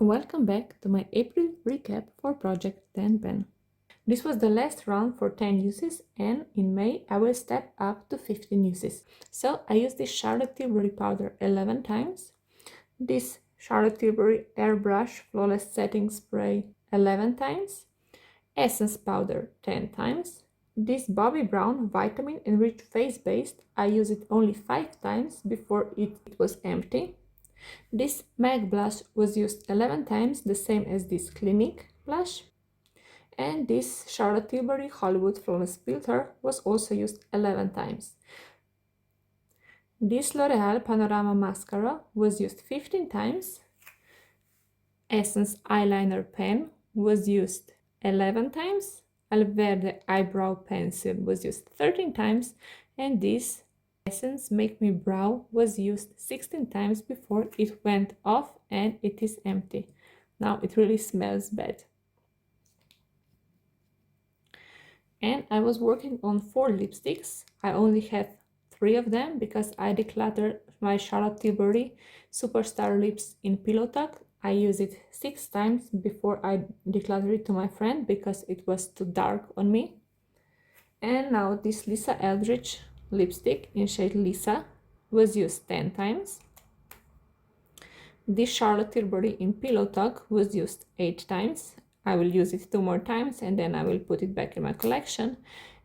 Welcome back to my April recap for Project 10 Pen. This was the last round for 10 uses, and in May I will step up to 15 uses. So I used this Charlotte Tilbury powder 11 times, this Charlotte Tilbury Airbrush Flawless Setting Spray 11 times, Essence Powder 10 times, this Bobbi Brown Vitamin Enriched Face Base, I used it only 5 times before it was empty. This MAC blush was used 11 times, the same as this Clinique blush. And this Charlotte Tilbury Hollywood Flawless Filter was also used 11 times. This L'Oreal Panorama Mascara was used 15 times. Essence Eyeliner Pen was used 11 times. Alverde Eyebrow Pencil was used 13 times. And this Essence Make Me Brow was used 16 times before it went off and it is empty. Now it really smells bad. And I was working on 4 lipsticks. I only have 3 of them because I decluttered my Charlotte Tilbury Superstar Lips in Pillow Talk. I used it 6 times before I decluttered it to my friend because it was too dark on me. And now this Lisa Eldridge lipstick in shade Lisa was used 10 times. This Charlotte Tilbury in Pillow Talk was used 8 times. I will use it 2 more times and then I will put it back in my collection.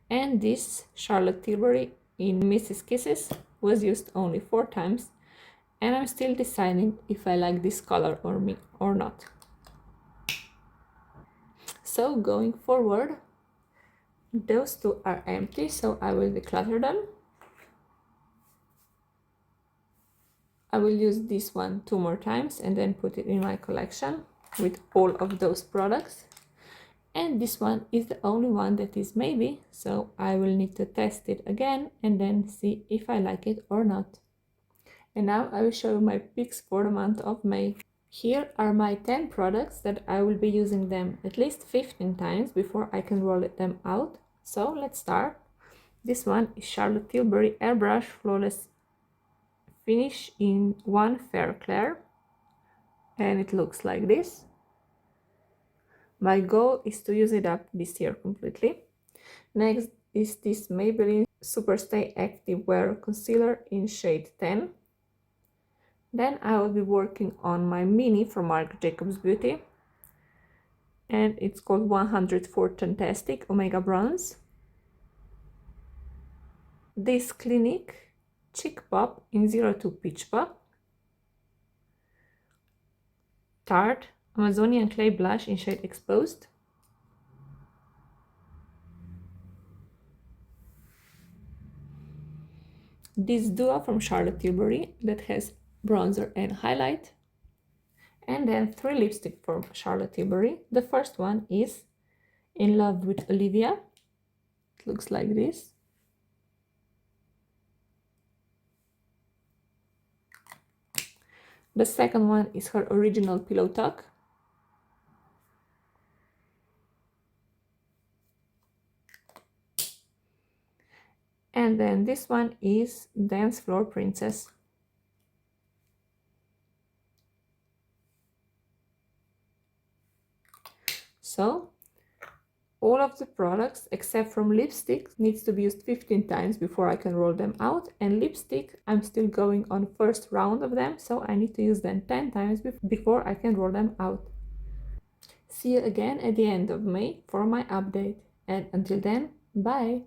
And this Charlotte Tilbury in Mrs. Kisses was used only 4 times. And I'm still deciding if I like this color or not. So going forward, those 2 are empty, so I will declutter them. I will use this one 2 more times and then put it in my collection with all of those products. And this one is the only one that is maybe, so I will need to test it again and then see if I like it or not. And now I will show you my picks for the month of May. Here are my 10 products that I will be using them at least 15 times before I can roll them out. So let's start. This one is Charlotte Tilbury Airbrush Flawless Finish in 1 Fair Clair, and it looks like this. My goal is to use it up this year completely. Next is this Maybelline Superstay Active Wear Concealer in shade 10. Then I will be working on my mini from Marc Jacobs Beauty, and it's called 104 Fantastic Omega Bronze. This Clinique Cheek Pop in 02 Peach Pop. Tarte Amazonian Clay Blush in shade Exposed. This duo from Charlotte Tilbury that has bronzer and highlight. And then 3 lipsticks from Charlotte Tilbury. The first one is In Love with Olivia. It looks like this. The second one is her original Pillow Talk. And then this one is Dance Floor Princess. So all of the products except from lipstick needs to be used 15 times before I can roll them out, and lipstick I'm still going on first round of them, so I need to use them 10 times before I can roll them out. See you again at the end of May for my update, and until then, bye!